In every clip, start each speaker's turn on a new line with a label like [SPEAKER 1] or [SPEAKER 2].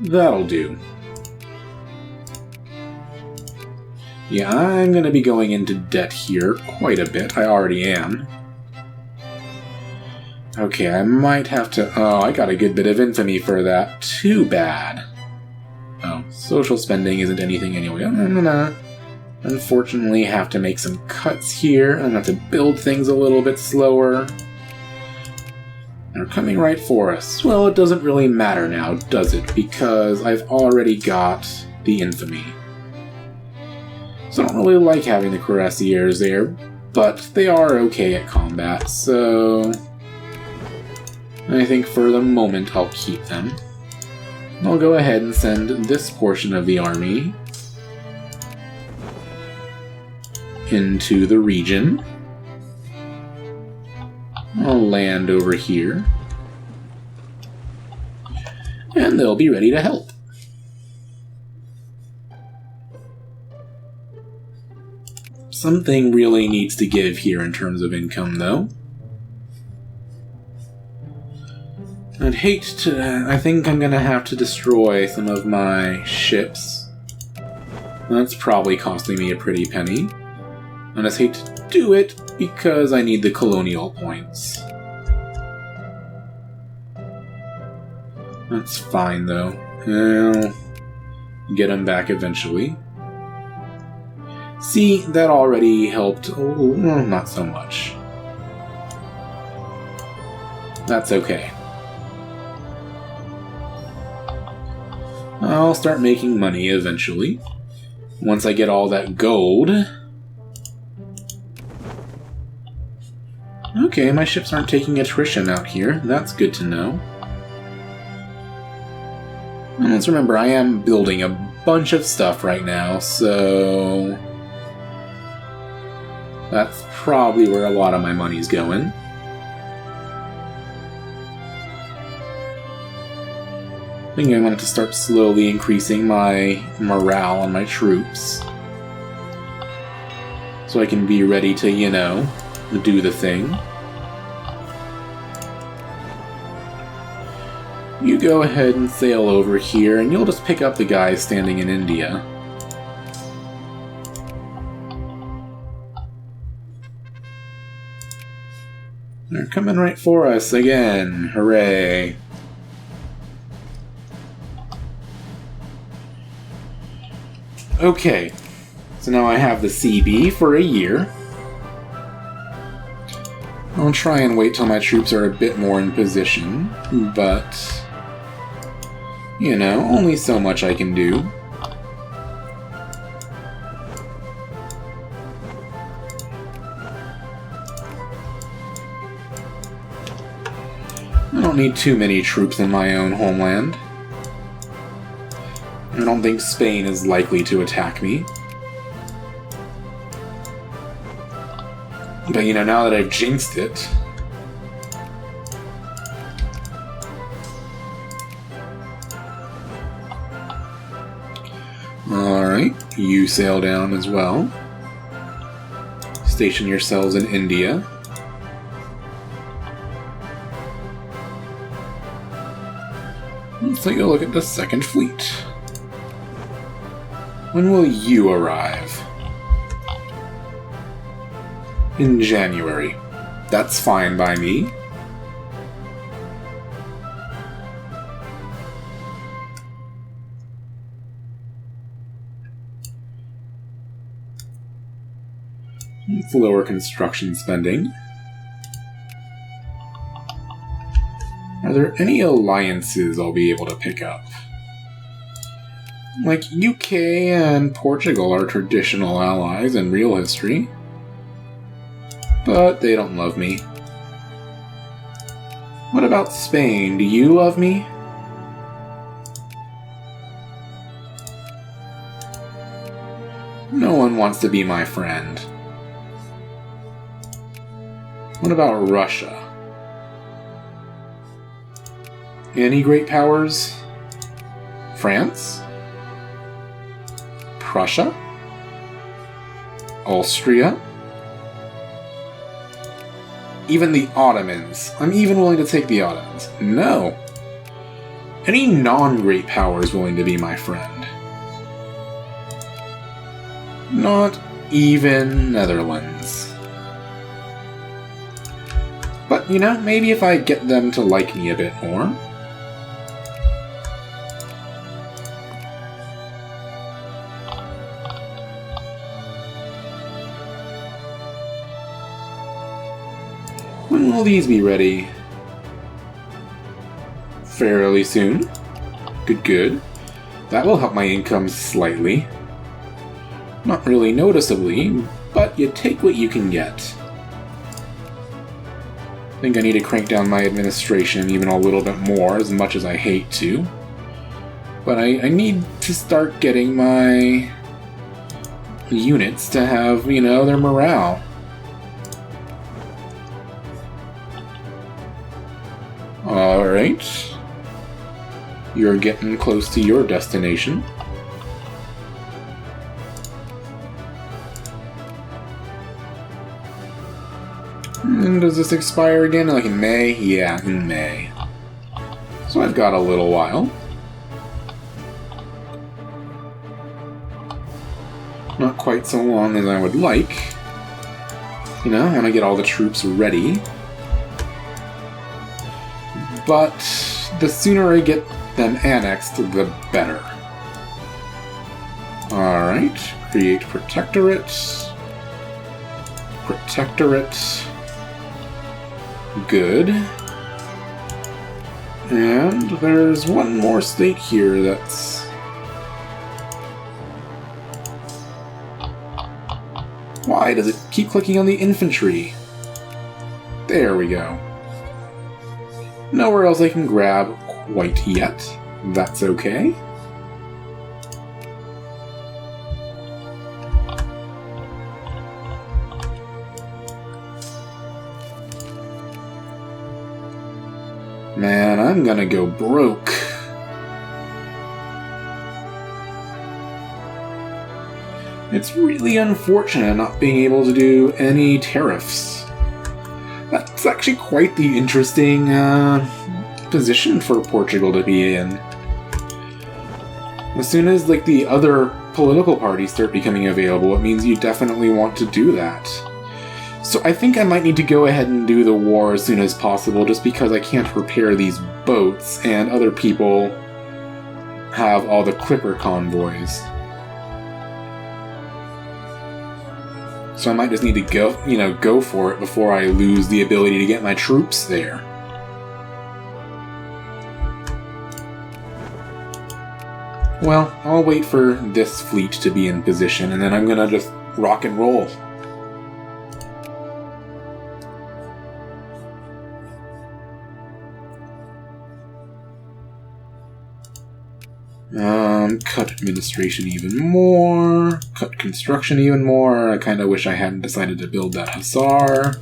[SPEAKER 1] That'll do. Yeah, I'm gonna be going into debt here quite a bit. I already am. Okay, I might have to... Oh, I got a good bit of infamy for that. Too bad. Oh, social spending isn't anything anyway. I'm gonna, unfortunately, have to make some cuts here. I'm gonna have to build things a little bit slower. They're coming right for us. Well, it doesn't really matter now, does it? Because I've already got the infamy. So I don't really like having the cuirassiers there, but they are okay at combat, so... I think for the moment I'll keep them. I'll go ahead and send this portion of the army into the region. I'll land over here. And they'll be ready to help. Something really needs to give here in terms of income, though. I'd hate to... I think I'm gonna have to destroy some of my ships. That's probably costing me a pretty penny. I just hate to do it because I need the colonial points. That's fine, though. I'll get them back eventually. See, that already helped. Oh, not so much. That's okay. I'll start making money eventually. Once I get all that gold. Okay, my ships aren't taking attrition out here. That's good to know. And let's remember, I am building a bunch of stuff right now, so... that's probably where a lot of my money's going. I think I wanted to start slowly increasing my morale on my troops. So I can be ready to, you know, do the thing. You go ahead and sail over here, and you'll just pick up the guys standing in India. They're coming right for us again. Hooray. Okay, so now I have the CB for a year. I'll try and wait till my troops are a bit more in position, but... you know, only so much I can do. I don't need too many troops in my own homeland. I don't think Spain is likely to attack me. But, you know, now that I've jinxed it... Alright, you sail down as well. Station yourselves in India. Let's take a look at the Second Fleet. When will you arrive? In January. That's fine by me. Let's lower construction spending. Are there any alliances I'll be able to pick up? Like, UK and Portugal are traditional allies in real history. But they don't love me. What about Spain? Do you love me? No one wants to be my friend. What about Russia? Any great powers? France? Prussia? Austria? Even the Ottomans. I'm even willing to take the Ottomans. No. any non-great powers willing to be my friend? Not even Netherlands. But, you know, maybe if I get them to like me a bit more. When will these be ready? Fairly soon. Good, good. That will help my income slightly. Not really noticeably, but you take what you can get. I think I need to crank down my administration even a little bit more, as much as I hate to. But I need to start getting my units to have, you know, their morale. Alright. You're getting close to your destination. And does this expire again? Like in May? Yeah, in May. So I've got a little while. Not quite so long as I would like. You know, I want to get all the troops ready. But the sooner I get them annexed, the better. Alright, create protectorate. Protectorate. Good. And there's one more state here that's... Why does it keep clicking on the infantry? There we go. Nowhere else I can grab quite yet. That's okay. Man, I'm gonna go broke. It's really unfortunate not being able to do any tariffs. That's actually quite the interesting position for Portugal to be in. As soon as like the other political parties start becoming available, it means you definitely want to do that. So I think I might need to go ahead and do the war as soon as possible, just because I can't repair these boats, and other people have all the clipper convoys. So I might just need to go for it before I lose the ability to get my troops there. Well, I'll wait for this fleet to be in position, and then I'm gonna just rock and roll. Cut administration even more, cut construction even more. I kinda wish I hadn't decided to build that hussar.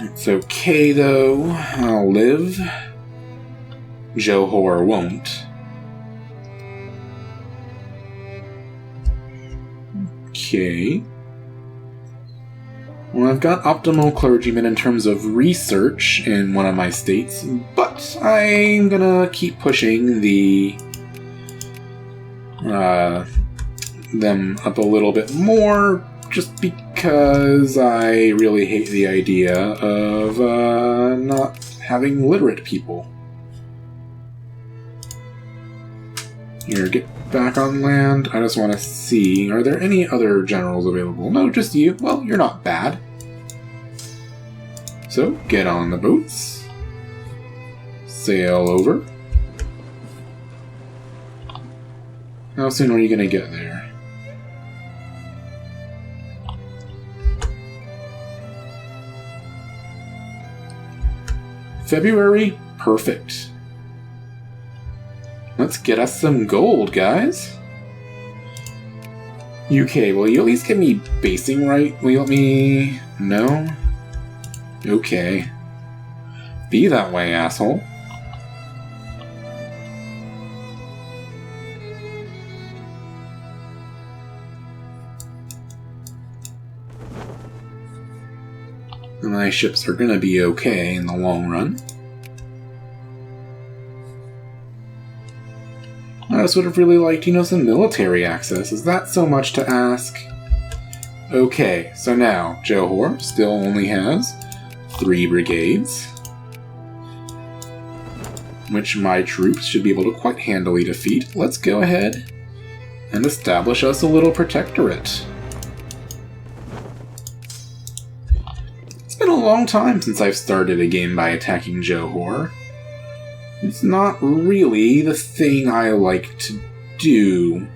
[SPEAKER 1] It's okay though, I'll live. Johor won't. Okay. Well, I've got optimal clergymen in terms of research in one of my states, but I'm gonna keep pushing them up a little bit more, just because I really hate the idea of not having literate people. Here, get back on land. I just want to see, are there any other generals available? No, just you. Well, you're not bad. So, get on the boats. Sail over. How soon are you going to get there? February? Perfect. Let's get us some gold, guys. UK, will you at least get me basing right? Will you let me... No? Okay. Be that way, asshole. And my ships are gonna be okay in the long run. I just would have really liked, some military access. Is that so much to ask? Okay, so now, Johor still only has 3 brigades, which my troops should be able to quite handily defeat. Let's go ahead and establish us a little protectorate. It's been a long time since I've started a game by attacking Johor. It's not really the thing I like to do,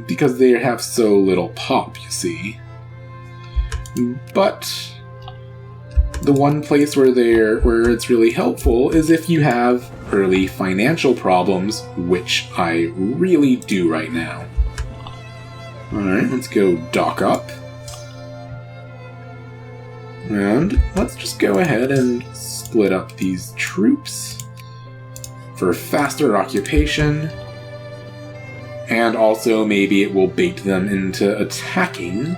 [SPEAKER 1] because they have so little pop, you see. But the one place where it's really helpful is if you have early financial problems, which I really do right now. Alright, let's go dock up. And let's just go ahead and split up these troops for faster occupation. And also maybe it will bait them into attacking.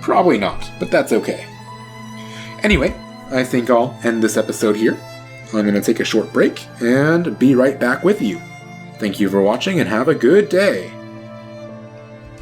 [SPEAKER 1] Probably not, but that's okay. Anyway, I think I'll end this episode here. I'm going to take a short break and be right back with you. Thank you for watching and have a good day!